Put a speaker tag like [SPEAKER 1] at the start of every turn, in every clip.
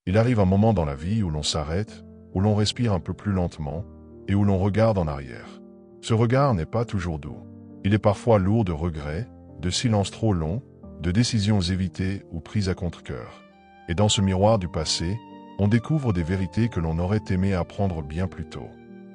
[SPEAKER 1] Il arrive un moment dans la vie où l'on s'arrête, où l'on respire un peu plus lentement et où l'on regarde en arrière. Ce regard n'est pas toujours doux. Il est parfois lourd de regrets, de silences trop longs, de décisions évitées ou prises à contre-cœur. Et dans ce miroir du passé, on découvre des vérités que l'on aurait aimé apprendre bien plus tôt.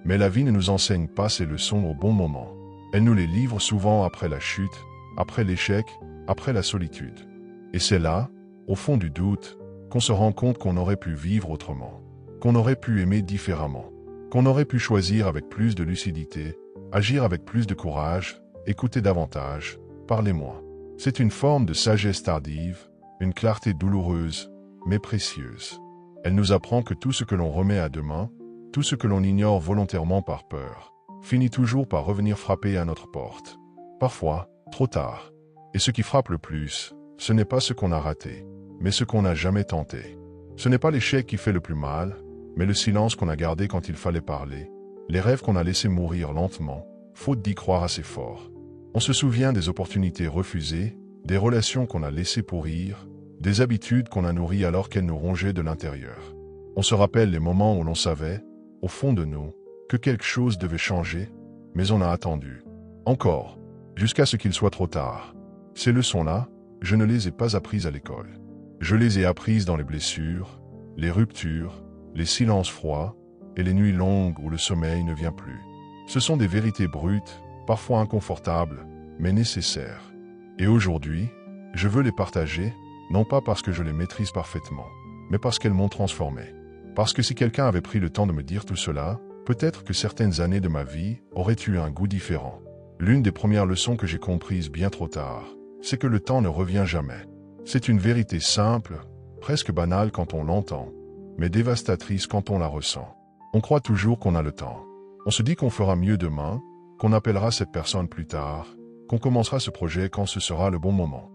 [SPEAKER 1] Mais la vie ne nous enseigne pas ces leçons au bon moment. Elle nous les livre souvent après la chute, après l'échec, après la solitude. Et c'est là, au fond du doute, qu'on se rend compte qu'on aurait pu vivre autrement, qu'on aurait pu aimer différemment, qu'on aurait pu choisir avec plus de lucidité, agir avec plus de courage, écouter davantage, parler moins. C'est une forme de sagesse tardive, une clarté douloureuse, mais précieuse. Elle nous apprend que tout ce que l'on remet à demain, tout ce que l'on ignore volontairement par peur, finit toujours par revenir frapper à notre porte. Parfois, trop tard. Et ce qui frappe le plus, ce n'est pas ce qu'on a raté, mais ce qu'on n'a jamais tenté. Ce n'est pas l'échec qui fait le plus mal, mais le silence qu'on a gardé quand il fallait parler, les rêves qu'on a laissés mourir lentement, faute d'y croire assez fort. On se souvient des opportunités refusées, des relations qu'on a laissées pourrir, des habitudes qu'on a nourries alors qu'elles nous rongeaient de l'intérieur. On se rappelle les moments où l'on savait, au fond de nous, que quelque chose devait changer, mais on a attendu. Encore, jusqu'à ce qu'il soit trop tard. Ces leçons-là, je ne les ai pas apprises à l'école. Je les ai apprises dans les blessures, les ruptures, les silences froids et les nuits longues où le sommeil ne vient plus. Ce sont des vérités brutes, parfois inconfortables, mais nécessaires. Et aujourd'hui, je veux les partager, non pas parce que je les maîtrise parfaitement, mais parce qu'elles m'ont transformé. Parce que si quelqu'un avait pris le temps de me dire tout cela, peut-être que certaines années de ma vie auraient eu un goût différent. L'une des premières leçons que j'ai comprises bien trop tard, c'est que le temps ne revient jamais. C'est une vérité simple, presque banale quand on l'entend, mais dévastatrice quand on la ressent. On croit toujours qu'on a le temps. On se dit qu'on fera mieux demain, qu'on appellera cette personne plus tard, qu'on commencera ce projet quand ce sera le bon moment.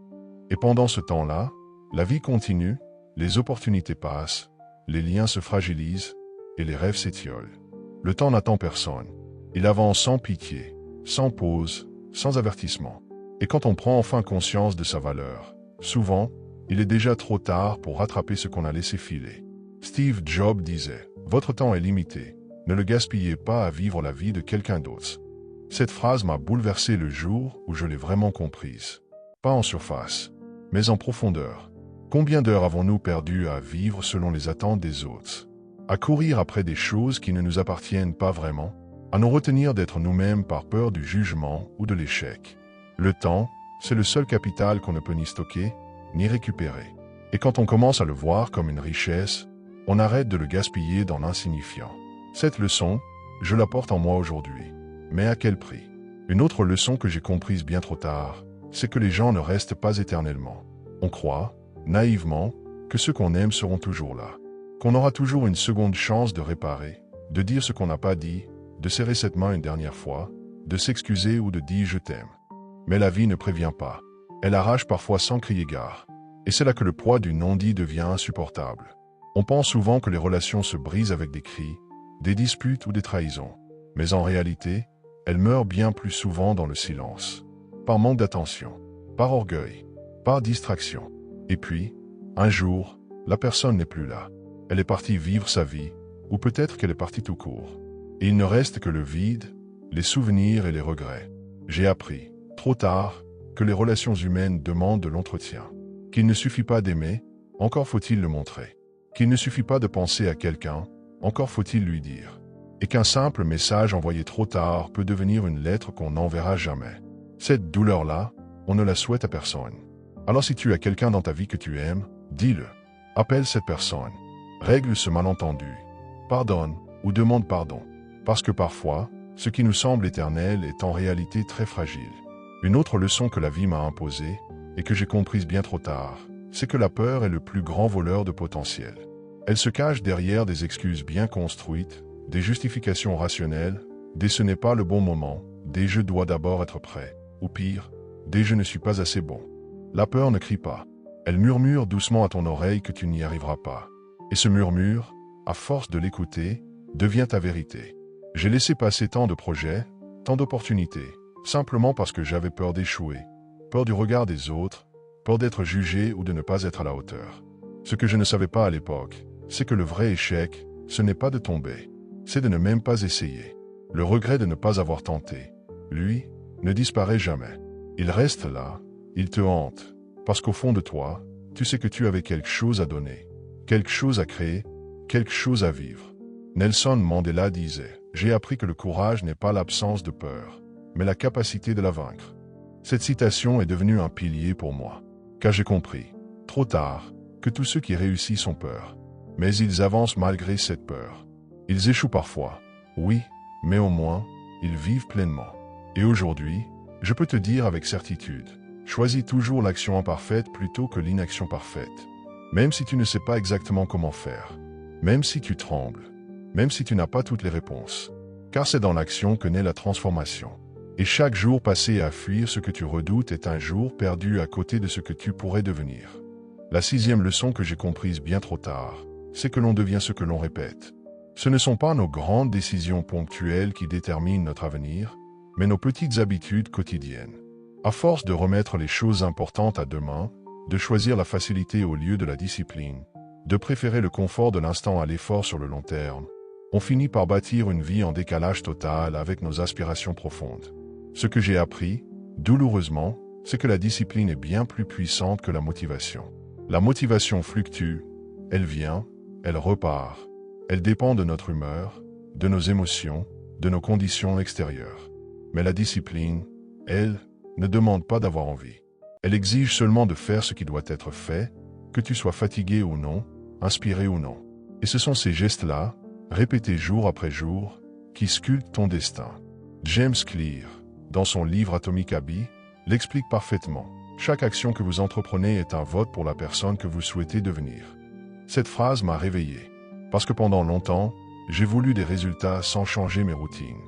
[SPEAKER 1] Et pendant ce temps-là, la vie continue, les opportunités passent, les liens se fragilisent et les rêves s'étiolent. Le temps n'attend personne. Il avance sans pitié, sans pause, sans avertissement. Et quand on prend enfin conscience de sa valeur, souvent, il est déjà trop tard pour rattraper ce qu'on a laissé filer. Steve Jobs disait « Votre temps est limité. Ne le gaspillez pas à vivre la vie de quelqu'un d'autre. » Cette phrase m'a bouleversé le jour où je l'ai vraiment comprise. Pas en surface, mais en profondeur. Combien d'heures avons-nous perdues à vivre selon les attentes des autres? À courir après des choses qui ne nous appartiennent pas vraiment? À nous retenir d'être nous-mêmes par peur du jugement ou de l'échec? Le temps, c'est le seul capital qu'on ne peut ni stocker, ni récupérer. Et quand on commence à le voir comme une richesse, on arrête de le gaspiller dans l'insignifiant. Cette leçon, je la porte en moi aujourd'hui. Mais à quel prix? Une autre leçon que j'ai comprise bien trop tard, c'est que les gens ne restent pas éternellement. On croit, naïvement, que ceux qu'on aime seront toujours là. Qu'on aura toujours une seconde chance de réparer, de dire ce qu'on n'a pas dit, de serrer cette main une dernière fois, de s'excuser ou de dire « je t'aime ». Mais la vie ne prévient pas. Elle arrache parfois sans crier gare. Et c'est là que le poids du non-dit devient insupportable. On pense souvent que les relations se brisent avec des cris, des disputes ou des trahisons. Mais en réalité, elles meurent bien plus souvent dans le silence. Par manque d'attention, par orgueil, par distraction. Et puis, un jour, la personne n'est plus là. Elle est partie vivre sa vie, ou peut-être qu'elle est partie tout court. Et il ne reste que le vide, les souvenirs et les regrets. J'ai appris, trop tard, que les relations humaines demandent de l'entretien. Qu'il ne suffit pas d'aimer, encore faut-il le montrer. Qu'il ne suffit pas de penser à quelqu'un, encore faut-il lui dire. Et qu'un simple message envoyé trop tard peut devenir une lettre qu'on n'enverra jamais. Cette douleur-là, on ne la souhaite à personne. Alors si tu as quelqu'un dans ta vie que tu aimes, dis-le. Appelle cette personne. Règle ce malentendu. Pardonne ou demande pardon. Parce que parfois, ce qui nous semble éternel est en réalité très fragile. Une autre leçon que la vie m'a imposée, et que j'ai comprise bien trop tard, c'est que la peur est le plus grand voleur de potentiel. Elle se cache derrière des excuses bien construites, des justifications rationnelles, des « ce n'est pas le bon moment », des « je dois d'abord être prêt », ou pire, des « je ne suis pas assez bon ». La peur ne crie pas. Elle murmure doucement à ton oreille que tu n'y arriveras pas. Et ce murmure, à force de l'écouter, devient ta vérité. J'ai laissé passer tant de projets, tant d'opportunités, simplement parce que j'avais peur d'échouer, peur du regard des autres, peur d'être jugé ou de ne pas être à la hauteur. Ce que je ne savais pas à l'époque, c'est que le vrai échec, ce n'est pas de tomber, c'est de ne même pas essayer. Le regret de ne pas avoir tenté, lui, ne disparaît jamais. Il reste là, il te hante, parce qu'au fond de toi, tu sais que tu avais quelque chose à donner, quelque chose à créer, quelque chose à vivre. Nelson Mandela disait « J'ai appris que le courage n'est pas l'absence de peur, mais la capacité de la vaincre. » Cette citation est devenue un pilier pour moi, car j'ai compris, trop tard, que tous ceux qui réussissent ont peur. Mais ils avancent malgré cette peur. Ils échouent parfois, oui, mais au moins, ils vivent pleinement. Et aujourd'hui, je peux te dire avec certitude, choisis toujours l'action imparfaite plutôt que l'inaction parfaite. Même si tu ne sais pas exactement comment faire, même si tu trembles, même si tu n'as pas toutes les réponses. Car c'est dans l'action que naît la transformation. Et chaque jour passé à fuir ce que tu redoutes est un jour perdu à côté de ce que tu pourrais devenir. La 6e leçon que j'ai comprise bien trop tard, c'est que l'on devient ce que l'on répète. Ce ne sont pas nos grandes décisions ponctuelles qui déterminent notre avenir, mais nos petites habitudes quotidiennes. À force de remettre les choses importantes à demain, de choisir la facilité au lieu de la discipline, de préférer le confort de l'instant à l'effort sur le long terme, on finit par bâtir une vie en décalage total avec nos aspirations profondes. Ce que j'ai appris, douloureusement, c'est que la discipline est bien plus puissante que la motivation. La motivation fluctue, elle vient, elle repart. Elle dépend de notre humeur, de nos émotions, de nos conditions extérieures. Mais la discipline, elle, ne demande pas d'avoir envie. Elle exige seulement de faire ce qui doit être fait, que tu sois fatigué ou non, inspiré ou non. Et ce sont ces gestes-là, répétés jour après jour, qui sculptent ton destin. James Clear, dans son livre Atomic Habits, l'explique parfaitement. Chaque action que vous entreprenez est un vote pour la personne que vous souhaitez devenir. Cette phrase m'a réveillé. Parce que pendant longtemps, j'ai voulu des résultats sans changer mes routines.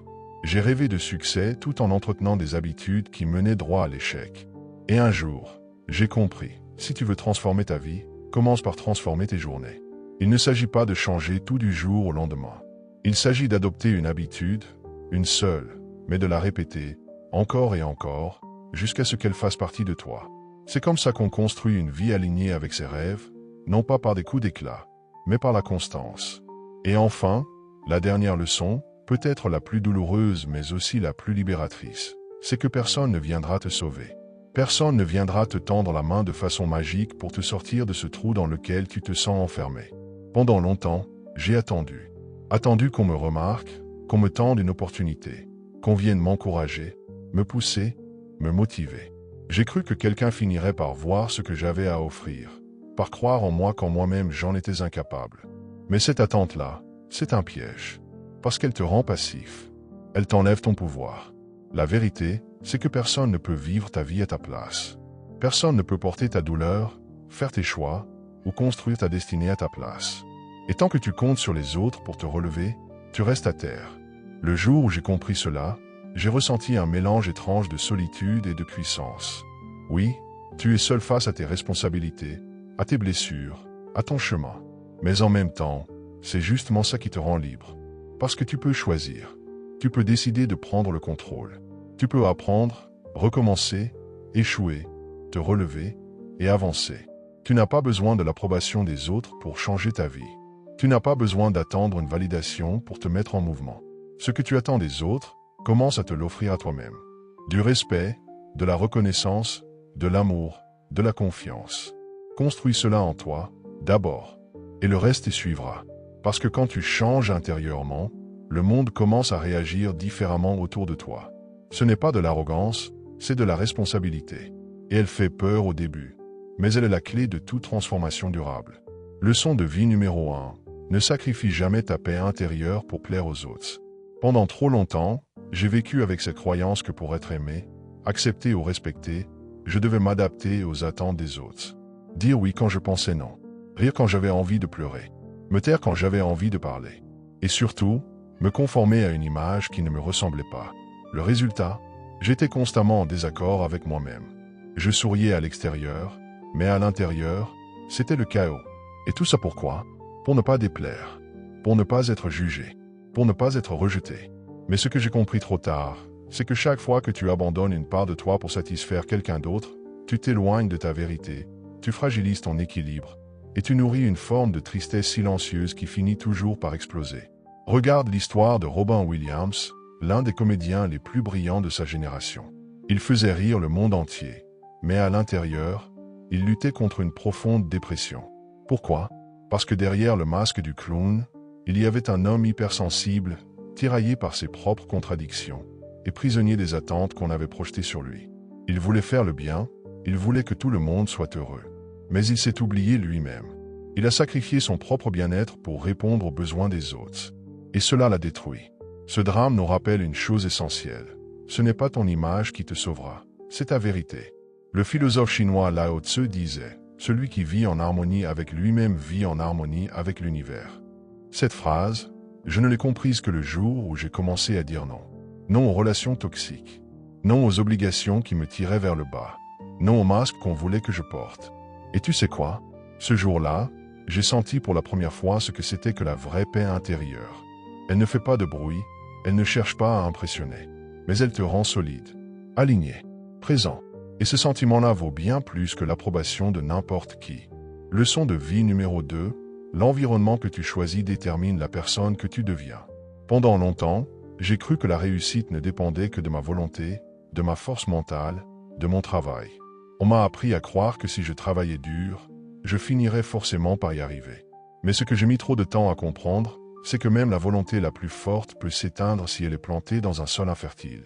[SPEAKER 1] J'ai rêvé de succès tout en entretenant des habitudes qui menaient droit à l'échec. Et un jour, j'ai compris, si tu veux transformer ta vie, commence par transformer tes journées. Il ne s'agit pas de changer tout du jour au lendemain. Il s'agit d'adopter une habitude, une seule, mais de la répéter, encore et encore, jusqu'à ce qu'elle fasse partie de toi. C'est comme ça qu'on construit une vie alignée avec ses rêves, non pas par des coups d'éclat, mais par la constance. Et enfin, la dernière leçon, peut-être la plus douloureuse mais aussi la plus libératrice, c'est que personne ne viendra te sauver. Personne ne viendra te tendre la main de façon magique pour te sortir de ce trou dans lequel tu te sens enfermé. Pendant longtemps, j'ai attendu. Attendu qu'on me remarque, qu'on me tende une opportunité, qu'on vienne m'encourager, me pousser, me motiver. J'ai cru que quelqu'un finirait par voir ce que j'avais à offrir, par croire en moi quand moi-même j'en étais incapable. Mais cette attente-là, c'est un piège, parce qu'elle te rend passif. Elle t'enlève ton pouvoir. La vérité, c'est que personne ne peut vivre ta vie à ta place. Personne ne peut porter ta douleur, faire tes choix, ou construire ta destinée à ta place. Et tant que tu comptes sur les autres pour te relever, tu restes à terre. Le jour où j'ai compris cela, j'ai ressenti un mélange étrange de solitude et de puissance. Oui, tu es seul face à tes responsabilités, à tes blessures, à ton chemin. Mais en même temps, c'est justement ça qui te rend libre. Parce que tu peux choisir. Tu peux décider de prendre le contrôle. Tu peux apprendre, recommencer, échouer, te relever et avancer. Tu n'as pas besoin de l'approbation des autres pour changer ta vie. Tu n'as pas besoin d'attendre une validation pour te mettre en mouvement. Ce que tu attends des autres, commence à te l'offrir à toi-même. Du respect, de la reconnaissance, de l'amour, de la confiance. Construis cela en toi, d'abord, et le reste y suivra. Parce que quand tu changes intérieurement, le monde commence à réagir différemment autour de toi. Ce n'est pas de l'arrogance, c'est de la responsabilité. Et elle fait peur au début, mais elle est la clé de toute transformation durable. Leçon de vie numéro 1. Ne sacrifie jamais ta paix intérieure pour plaire aux autres. Pendant trop longtemps, j'ai vécu avec cette croyance que pour être aimé, accepté ou respecté, je devais m'adapter aux attentes des autres. Dire oui quand je pensais non. Rire quand j'avais envie de pleurer. Me taire quand j'avais envie de parler. Et surtout, me conformer à une image qui ne me ressemblait pas. Le résultat, j'étais constamment en désaccord avec moi-même. Je souriais à l'extérieur, mais à l'intérieur, c'était le chaos. Et tout ça pourquoi? Pour ne pas déplaire, pour ne pas être jugé, pour ne pas être rejeté. Mais ce que j'ai compris trop tard, c'est que chaque fois que tu abandonnes une part de toi pour satisfaire quelqu'un d'autre, tu t'éloignes de ta vérité, tu fragilises ton équilibre, et tu nourris une forme de tristesse silencieuse qui finit toujours par exploser. Regarde l'histoire de Robin Williams, l'un des comédiens les plus brillants de sa génération. Il faisait rire le monde entier, mais à l'intérieur, il luttait contre une profonde dépression. Pourquoi? Parce que derrière le masque du clown, il y avait un homme hypersensible, tiraillé par ses propres contradictions, et prisonnier des attentes qu'on avait projetées sur lui. Il voulait faire le bien, il voulait que tout le monde soit heureux. Mais il s'est oublié lui-même. Il a sacrifié son propre bien-être pour répondre aux besoins des autres. Et cela l'a détruit. Ce drame nous rappelle une chose essentielle. Ce n'est pas ton image qui te sauvera, c'est ta vérité. Le philosophe chinois Lao Tzu disait « Celui qui vit en harmonie avec lui-même vit en harmonie avec l'univers ». Cette phrase, je ne l'ai comprise que le jour où j'ai commencé à dire non. Non aux relations toxiques. Non aux obligations qui me tiraient vers le bas. Non aux masques qu'on voulait que je porte. Et tu sais quoi? Ce jour-là, j'ai senti pour la première fois ce que c'était que la vraie paix intérieure. Elle ne fait pas de bruit, elle ne cherche pas à impressionner, mais elle te rend solide, aligné, présent. Et ce sentiment-là vaut bien plus que l'approbation de n'importe qui. Leçon de vie numéro 2, l'environnement que tu choisis détermine la personne que tu deviens. Pendant longtemps, j'ai cru que la réussite ne dépendait que de ma volonté, de ma force mentale, de mon travail. On m'a appris à croire que si je travaillais dur, je finirais forcément par y arriver. Mais ce que j'ai mis trop de temps à comprendre, c'est que même la volonté la plus forte peut s'éteindre si elle est plantée dans un sol infertile.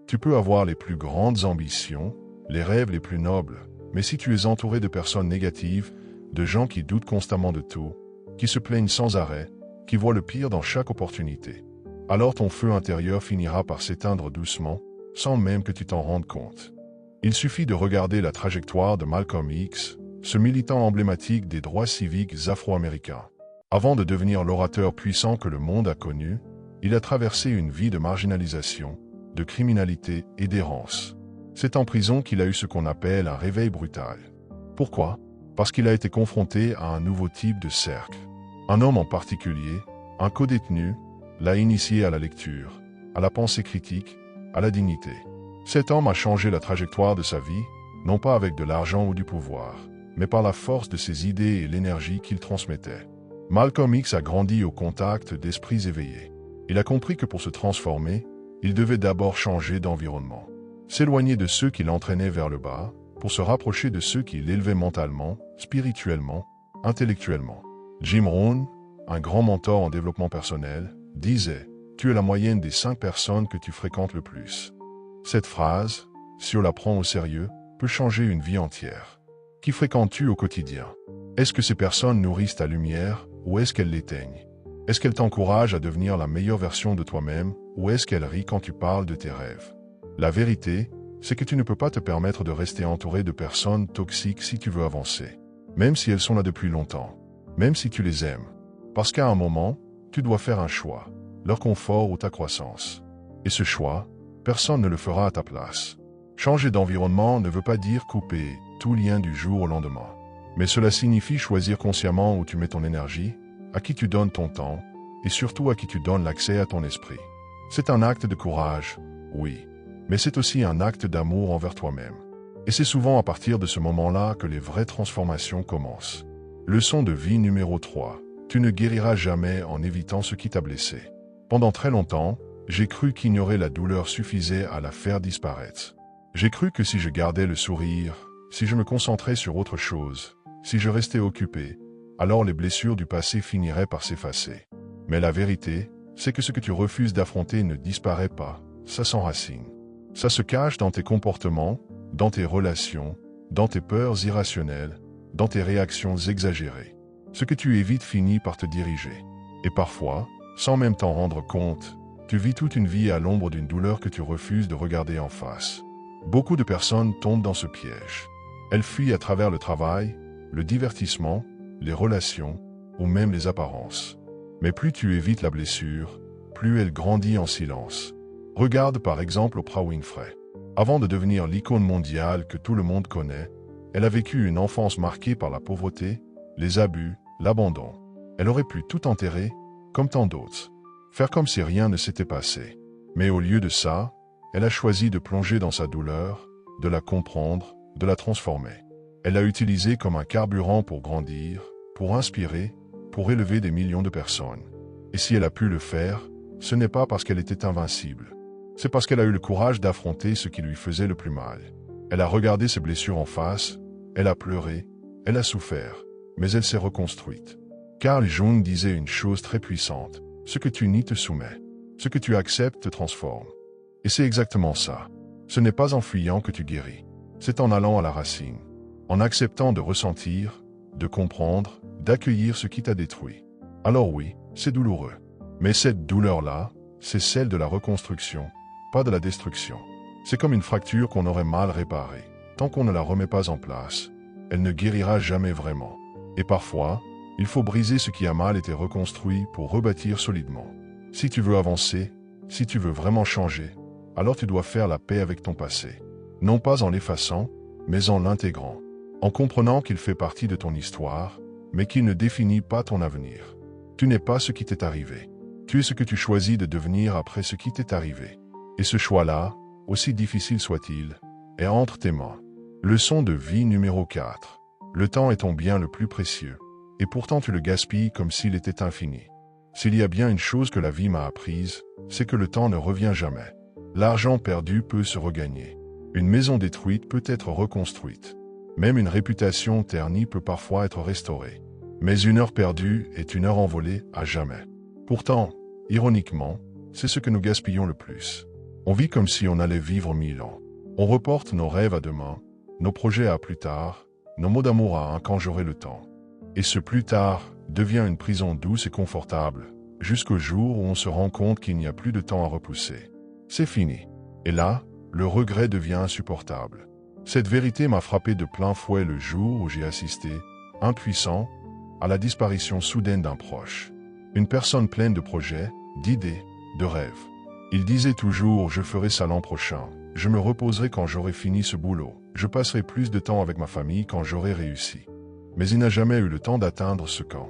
[SPEAKER 1] Tu peux avoir les plus grandes ambitions, les rêves les plus nobles, mais si tu es entouré de personnes négatives, de gens qui doutent constamment de tout, qui se plaignent sans arrêt, qui voient le pire dans chaque opportunité, alors ton feu intérieur finira par s'éteindre doucement, sans même que tu t'en rendes compte. Il suffit de regarder la trajectoire de Malcolm X, ce militant emblématique des droits civiques afro-américains. Avant de devenir l'orateur puissant que le monde a connu, il a traversé une vie de marginalisation, de criminalité et d'errance. C'est en prison qu'il a eu ce qu'on appelle un réveil brutal. Pourquoi? Parce qu'il a été confronté à un nouveau type de cercle. Un homme en particulier, un codétenu, l'a initié à la lecture, à la pensée critique, à la dignité. Cet homme a changé la trajectoire de sa vie, non pas avec de l'argent ou du pouvoir, mais par la force de ses idées et l'énergie qu'il transmettait. Malcolm X a grandi au contact d'esprits éveillés. Il a compris que pour se transformer, il devait d'abord changer d'environnement. S'éloigner de ceux qui l'entraînaient vers le bas, pour se rapprocher de ceux qui l'élevaient mentalement, spirituellement, intellectuellement. Jim Rohn, un grand mentor en développement personnel, disait « Tu es la moyenne des 5 personnes que tu fréquentes le plus ». Cette phrase, si on la prend au sérieux, peut changer une vie entière. Qui fréquentes-tu au quotidien? Est-ce que ces personnes nourrissent ta lumière ou est-ce qu'elles l'éteignent? Est-ce qu'elles t'encouragent à devenir la meilleure version de toi-même ou est-ce qu'elles rient quand tu parles de tes rêves? La vérité, c'est que tu ne peux pas te permettre de rester entouré de personnes toxiques si tu veux avancer. Même si elles sont là depuis longtemps. Même si tu les aimes. Parce qu'à un moment, tu dois faire un choix. Leur confort ou ta croissance. Et ce choix, personne ne le fera à ta place. Changer d'environnement ne veut pas dire couper tout lien du jour au lendemain. Mais cela signifie choisir consciemment où tu mets ton énergie, à qui tu donnes ton temps, et surtout à qui tu donnes l'accès à ton esprit. C'est un acte de courage, oui, mais c'est aussi un acte d'amour envers toi-même. Et c'est souvent à partir de ce moment-là que les vraies transformations commencent. Leçon de vie numéro 3. Tu ne guériras jamais en évitant ce qui t'a blessé. Pendant très longtemps, j'ai cru qu'ignorer la douleur suffisait à la faire disparaître. J'ai cru que si je gardais le sourire, si je me concentrais sur autre chose, si je restais occupé, alors les blessures du passé finiraient par s'effacer. Mais la vérité, c'est que ce que tu refuses d'affronter ne disparaît pas, ça s'enracine. Ça se cache dans tes comportements, dans tes relations, dans tes peurs irrationnelles, dans tes réactions exagérées. Ce que tu évites finit par te diriger. Et parfois, sans même t'en rendre compte, tu vis toute une vie à l'ombre d'une douleur que tu refuses de regarder en face. Beaucoup de personnes tombent dans ce piège. Elles fuient à travers le travail, le divertissement, les relations, ou même les apparences. Mais plus tu évites la blessure, plus elle grandit en silence. Regarde par exemple Oprah Winfrey. Avant de devenir l'icône mondiale que tout le monde connaît, elle a vécu une enfance marquée par la pauvreté, les abus, l'abandon. Elle aurait pu tout enterrer, comme tant d'autres. Faire comme si rien ne s'était passé. Mais au lieu de ça, elle a choisi de plonger dans sa douleur, de la comprendre, de la transformer. Elle l'a utilisée comme un carburant pour grandir, pour inspirer, pour élever des millions de personnes. Et si elle a pu le faire, ce n'est pas parce qu'elle était invincible. C'est parce qu'elle a eu le courage d'affronter ce qui lui faisait le plus mal. Elle a regardé ses blessures en face, elle a pleuré, elle a souffert, mais elle s'est reconstruite. Carl Jung disait une chose très puissante, ce que tu nies te soumet, ce que tu acceptes te transforme. Et c'est exactement ça. Ce n'est pas en fuyant que tu guéris, c'est en allant à la racine, en acceptant de ressentir, de comprendre, d'accueillir ce qui t'a détruit. Alors oui, c'est douloureux. Mais cette douleur-là, c'est celle de la reconstruction, pas de la destruction. C'est comme une fracture qu'on aurait mal réparée. Tant qu'on ne la remet pas en place, elle ne guérira jamais vraiment. Et parfois, il faut briser ce qui a mal été reconstruit pour rebâtir solidement. Si tu veux avancer, si tu veux vraiment changer, alors tu dois faire la paix avec ton passé. Non pas en l'effaçant, mais en l'intégrant. En comprenant qu'il fait partie de ton histoire, mais qu'il ne définit pas ton avenir. Tu n'es pas ce qui t'est arrivé. Tu es ce que tu choisis de devenir après ce qui t'est arrivé. Et ce choix-là, aussi difficile soit-il, est entre tes mains. Leçon de vie numéro 4. Le temps est ton bien le plus précieux. Et pourtant tu le gaspilles comme s'il était infini. S'il y a bien une chose que la vie m'a apprise, c'est que le temps ne revient jamais. L'argent perdu peut se regagner. Une maison détruite peut être reconstruite. Même une réputation ternie peut parfois être restaurée. Mais une heure perdue est une heure envolée à jamais. Pourtant, ironiquement, c'est ce que nous gaspillons le plus. On vit comme si on allait vivre 1000 ans. On reporte nos rêves à demain, nos projets à plus tard, nos mots d'amour à un quand j'aurai le temps. Et ce plus tard devient une prison douce et confortable, jusqu'au jour où on se rend compte qu'il n'y a plus de temps à repousser. C'est fini. Et là, le regret devient insupportable. Cette vérité m'a frappé de plein fouet le jour où j'ai assisté, impuissant, à la disparition soudaine d'un proche. Une personne pleine de projets, d'idées, de rêves. Il disait toujours « je ferai ça l'an prochain, je me reposerai quand j'aurai fini ce boulot, je passerai plus de temps avec ma famille quand j'aurai réussi ». Mais il n'a jamais eu le temps d'atteindre ce camp.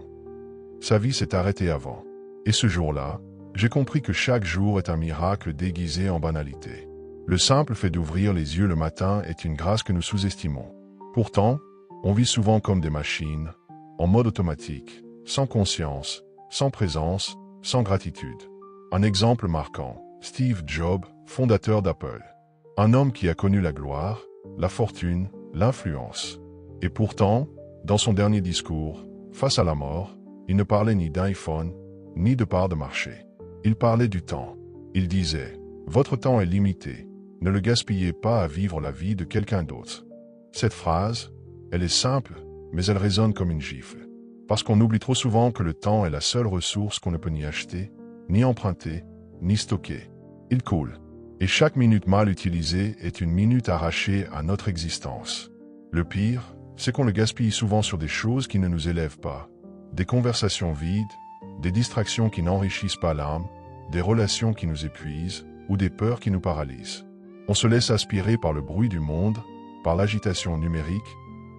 [SPEAKER 1] Sa vie s'est arrêtée avant. Et ce jour-là, j'ai compris que chaque jour est un miracle déguisé en banalité. Le simple fait d'ouvrir les yeux le matin est une grâce que nous sous-estimons. Pourtant, on vit souvent comme des machines, en mode automatique, sans conscience, sans présence, sans gratitude. Un exemple marquant, Steve Jobs, fondateur d'Apple. Un homme qui a connu la gloire, la fortune, l'influence. Et pourtant, dans son dernier discours, face à la mort, il ne parlait ni d'iPhone, ni de part de marché. Il parlait du temps. Il disait « Votre temps est limité, ne le gaspillez pas à vivre la vie de quelqu'un d'autre ». Cette phrase, elle est simple, mais elle résonne comme une gifle. Parce qu'on oublie trop souvent que le temps est la seule ressource qu'on ne peut ni acheter, ni emprunter, ni stocker. Il coule. Et chaque minute mal utilisée est une minute arrachée à notre existence. Le pire, c'est qu'on le gaspille souvent sur des choses qui ne nous élèvent pas. Des conversations vides, des distractions qui n'enrichissent pas l'âme, des relations qui nous épuisent, ou des peurs qui nous paralysent. On se laisse aspirer par le bruit du monde, par l'agitation numérique,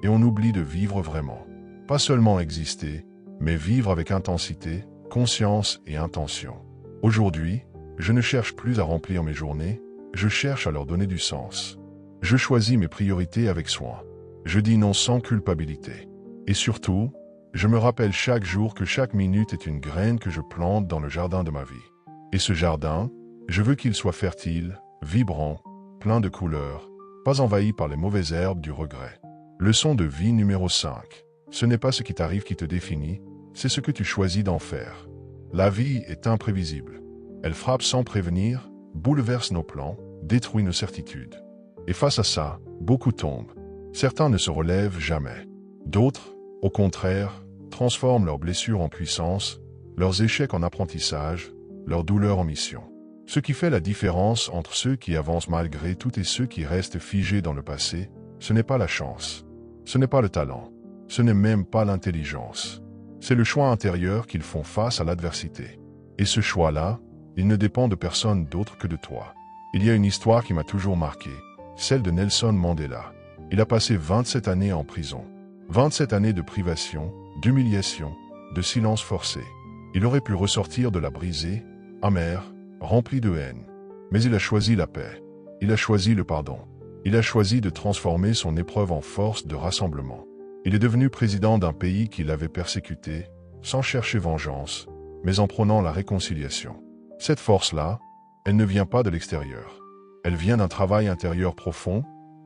[SPEAKER 1] et on oublie de vivre vraiment. Pas seulement exister, mais vivre avec intensité, conscience et intention. Aujourd'hui, je ne cherche plus à remplir mes journées, je cherche à leur donner du sens. Je choisis mes priorités avec soin. Je dis non sans culpabilité. Et surtout, je me rappelle chaque jour que chaque minute est une graine que je plante dans le jardin de ma vie. Et ce jardin, je veux qu'il soit fertile, vibrant, plein de couleurs, pas envahi par les mauvaises herbes du regret. Leçon de vie numéro 5. Ce n'est pas ce qui t'arrive qui te définit, c'est ce que tu choisis d'en faire. La vie est imprévisible. Elle frappe sans prévenir, bouleverse nos plans, détruit nos certitudes. Et face à ça, beaucoup tombent. Certains ne se relèvent jamais. D'autres, au contraire, transforment leurs blessures en puissance, leurs échecs en apprentissage, leurs douleurs en mission. Ce qui fait la différence entre ceux qui avancent malgré tout et ceux qui restent figés dans le passé, ce n'est pas la chance, ce n'est pas le talent, ce n'est même pas l'intelligence. C'est le choix intérieur qu'ils font face à l'adversité. Et ce choix-là, il ne dépend de personne d'autre que de toi. Il y a une histoire qui m'a toujours marqué, celle de Nelson Mandela. Il a passé 27 années en prison. 27 années de privation, d'humiliation, de silence forcé. Il aurait pu ressortir de là brisé, amer, rempli de haine. Mais il a choisi la paix. Il a choisi le pardon. Il a choisi de transformer son épreuve en force de rassemblement. Il est devenu président d'un pays qui l'avait persécuté, sans chercher vengeance, mais en prônant la réconciliation. Cette force-là, elle ne vient pas de l'extérieur. Elle vient d'un travail intérieur profond,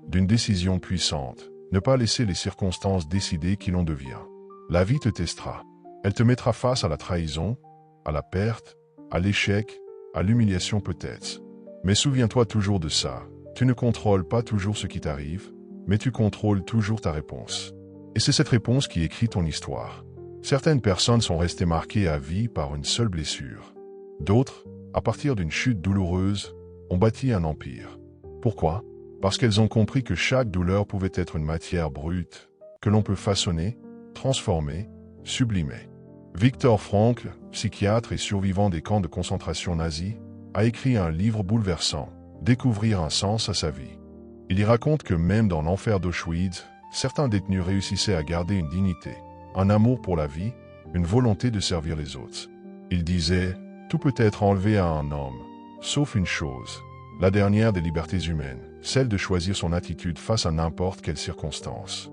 [SPEAKER 1] d'une décision puissante, ne pas laisser les circonstances décider qui l'on devient. La vie te testera. Elle te mettra face à la trahison, à la perte, à l'échec, à l'humiliation peut-être. Mais souviens-toi toujours de ça. Tu ne contrôles pas toujours ce qui t'arrive, mais tu contrôles toujours ta réponse. Et c'est cette réponse qui écrit ton histoire. Certaines personnes sont restées marquées à vie par une seule blessure. D'autres, à partir d'une chute douloureuse, ont bâti un empire. Pourquoi? Parce qu'elles ont compris que chaque douleur pouvait être une matière brute, que l'on peut façonner, transformer, sublimer. Viktor Frankl, psychiatre et survivant des camps de concentration nazis, a écrit un livre bouleversant, Découvrir un sens à sa vie. Il y raconte que même dans l'enfer d'Auschwitz, certains détenus réussissaient à garder une dignité, un amour pour la vie, une volonté de servir les autres. Il disait, tout peut être enlevé à un homme, sauf une chose, la dernière des libertés humaines, celle de choisir son attitude face à n'importe quelle circonstance.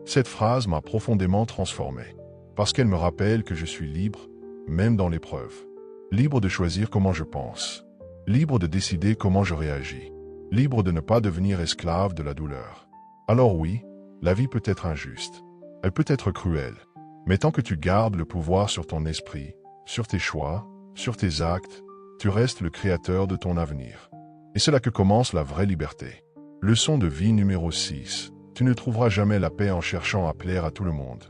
[SPEAKER 1] Cette phrase m'a profondément transformé, parce qu'elle me rappelle que je suis libre, même dans l'épreuve. Libre de choisir comment je pense, libre de décider comment je réagis, libre de ne pas devenir esclave de la douleur. Alors oui, la vie peut être injuste, elle peut être cruelle, mais tant que tu gardes le pouvoir sur ton esprit, sur tes choix, sur tes actes, tu restes le créateur de ton avenir. Et c'est là que commence la vraie liberté. Leçon de vie numéro 6. Tu ne trouveras jamais la paix en cherchant à plaire à tout le monde.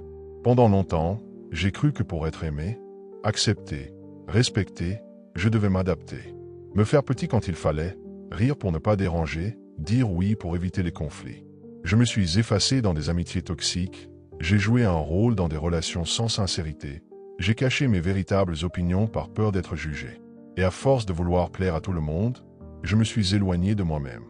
[SPEAKER 1] Pendant longtemps, j'ai cru que pour être aimé, accepté, respecté, je devais m'adapter. Me faire petit quand il fallait, rire pour ne pas déranger, dire oui pour éviter les conflits. Je me suis effacé dans des amitiés toxiques, j'ai joué un rôle dans des relations sans sincérité, j'ai caché mes véritables opinions par peur d'être jugé. Et à force de vouloir plaire à tout le monde, je me suis éloigné de moi-même.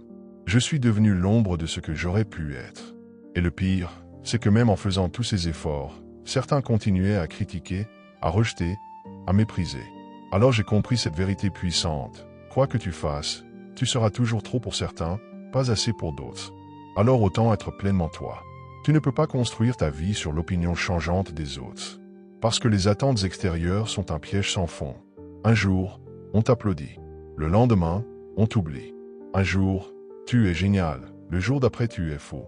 [SPEAKER 1] Je suis devenu l'ombre de ce que j'aurais pu être. Et le pire, c'est que même en faisant tous ces efforts, certains continuaient à critiquer, à rejeter, à mépriser. Alors j'ai compris cette vérité puissante. Quoi que tu fasses, tu seras toujours trop pour certains, pas assez pour d'autres. Alors autant être pleinement toi. Tu ne peux pas construire ta vie sur l'opinion changeante des autres. Parce que les attentes extérieures sont un piège sans fond. Un jour, on t'applaudit. Le lendemain, on t'oublie. Un jour, tu es génial. Le jour d'après, tu es faux.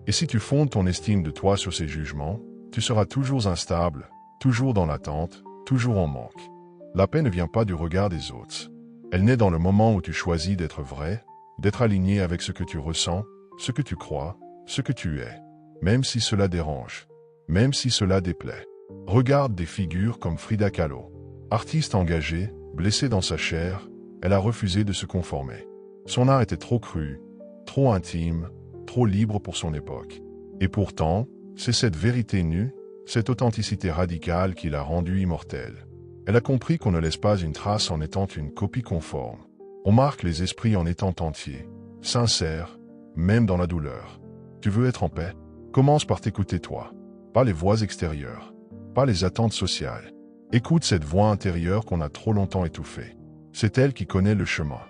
[SPEAKER 1] Et si tu fondes ton estime de toi sur ces jugements, tu seras toujours instable, toujours dans l'attente, toujours en manque. La paix ne vient pas du regard des autres. Elle naît dans le moment où tu choisis d'être vrai, d'être aligné avec ce que tu ressens, ce que tu crois, ce que tu es. Même si cela dérange, même si cela déplaît. Regarde des figures comme Frida Kahlo. Artiste engagée, blessée dans sa chair, elle a refusé de se conformer. Son art était trop cru, trop intime, trop libre pour son époque. Et pourtant, c'est cette vérité nue, cette authenticité radicale qui l'a rendue immortelle. Elle a compris qu'on ne laisse pas une trace en étant une copie conforme. On marque les esprits en étant entier, sincère, même dans la douleur. Tu veux être en paix? Commence par t'écouter toi. Pas les voix extérieures, pas les attentes sociales. Écoute cette voix intérieure qu'on a trop longtemps étouffée. C'est elle qui connaît le chemin.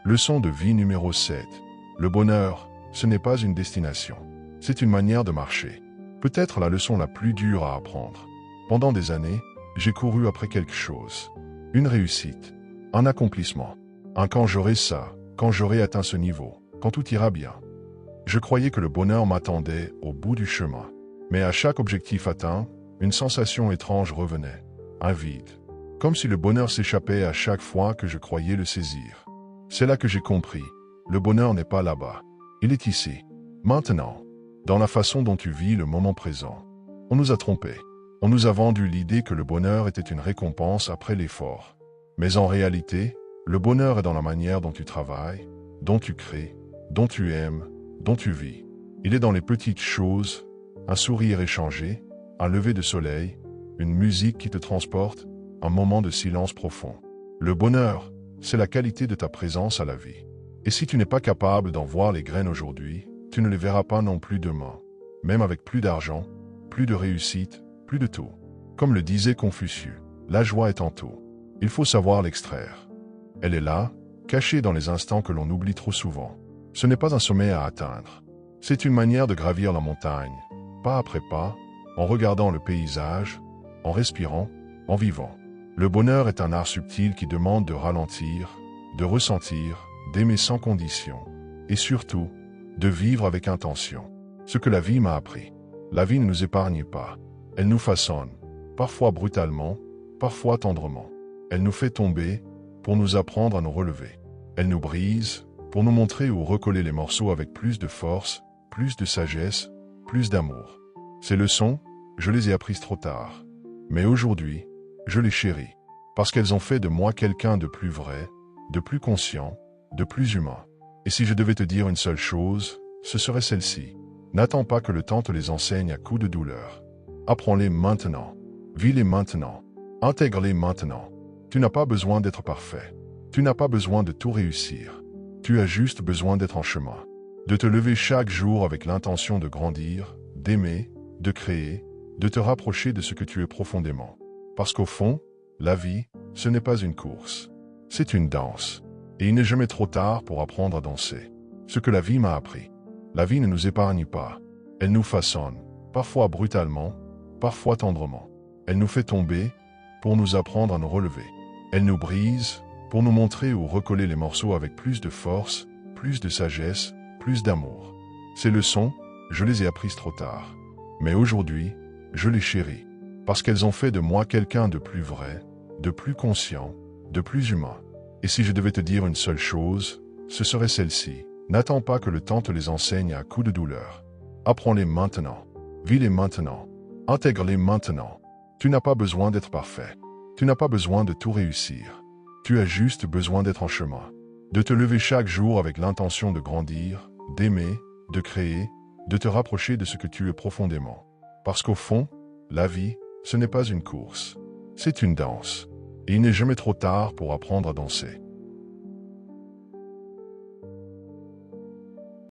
[SPEAKER 1] Leçon de vie numéro 7. Le bonheur, ce n'est pas une destination. C'est une manière de marcher. Peut-être la leçon la plus dure à apprendre. Pendant des années, j'ai couru après quelque chose. Une réussite, un accomplissement. Quand j'aurai ça, quand j'aurai atteint ce niveau, quand tout ira bien. Je croyais que le bonheur m'attendait au bout du chemin. Mais à chaque objectif atteint, une sensation étrange revenait. Un vide. Comme si le bonheur s'échappait à chaque fois que je croyais le saisir. C'est là que j'ai compris. Le bonheur n'est pas là-bas. Il est ici. Maintenant. Dans la façon dont tu vis le moment présent. On nous a trompés. On nous a vendu l'idée que le bonheur était une récompense après l'effort. Mais en réalité, le bonheur est dans la manière dont tu travailles, dont tu crées, dont tu aimes, dont tu vis. Il est dans les petites choses, un sourire échangé, un lever de soleil, une musique qui te transporte, un moment de silence profond. Le bonheur, c'est la qualité de ta présence à la vie. Et si tu n'es pas capable d'en voir les graines aujourd'hui, tu ne les verras pas non plus demain. Même avec plus d'argent, plus de réussite, plus de tout. Comme le disait Confucius, la joie est en tout. Il faut savoir l'extraire. Elle est là, cachée dans les instants que l'on oublie trop souvent. Ce n'est pas un sommet à atteindre. C'est une manière de gravir la montagne, pas après pas, en regardant le paysage, en respirant, en vivant. Le bonheur est un art subtil qui demande de ralentir, de ressentir, d'aimer sans condition, et surtout, de vivre avec intention. Ce que la vie m'a appris. La vie ne nous épargne pas. Elle nous façonne, parfois brutalement, parfois tendrement. Elle nous fait tomber, pour nous apprendre à nous relever. Elle nous brise, pour nous montrer où recoller les morceaux avec plus de force, plus de sagesse, plus d'amour. Ces leçons, je les ai apprises trop tard. Mais aujourd'hui, je les chéris, parce qu'elles ont fait de moi quelqu'un de plus vrai, de plus conscient, de plus humain. Et si je devais te dire une seule chose, ce serait celle-ci. N'attends pas que le temps te les enseigne à coups de douleur. Apprends-les maintenant. Vis-les maintenant. Intègre-les maintenant. Tu n'as pas besoin d'être parfait. Tu n'as pas besoin de tout réussir. Tu as juste besoin d'être en chemin. De te lever chaque jour avec l'intention de grandir, d'aimer, de créer, de te rapprocher de ce que tu es profondément. Parce qu'au fond, la vie, ce n'est pas une course. C'est une danse. Et il n'est jamais trop tard pour apprendre à danser. Ce que la vie m'a appris. La vie ne nous épargne pas. Elle nous façonne, parfois brutalement, parfois tendrement. Elle nous fait tomber, pour nous apprendre à nous relever. Elle nous brise, pour nous montrer où recoller les morceaux avec plus de force, plus de sagesse, plus d'amour. Ces leçons, je les ai apprises trop tard. Mais aujourd'hui, je les chéris, parce qu'elles ont fait de moi quelqu'un de plus vrai, de plus conscient, de plus humain. Et si je devais te dire une seule chose, ce serait celle-ci. N'attends pas que le temps te les enseigne à coups de douleur. Apprends-les maintenant. Vis-les maintenant. Intègre-les maintenant. Tu n'as pas besoin d'être parfait. Tu n'as pas besoin de tout réussir. Tu as juste besoin d'être en chemin. De te lever chaque jour avec l'intention de grandir, d'aimer, de créer, de te rapprocher de ce que tu es profondément. Parce qu'au fond, la vie, ce n'est pas une course. C'est une danse. Et il n'est jamais trop tard pour apprendre à danser.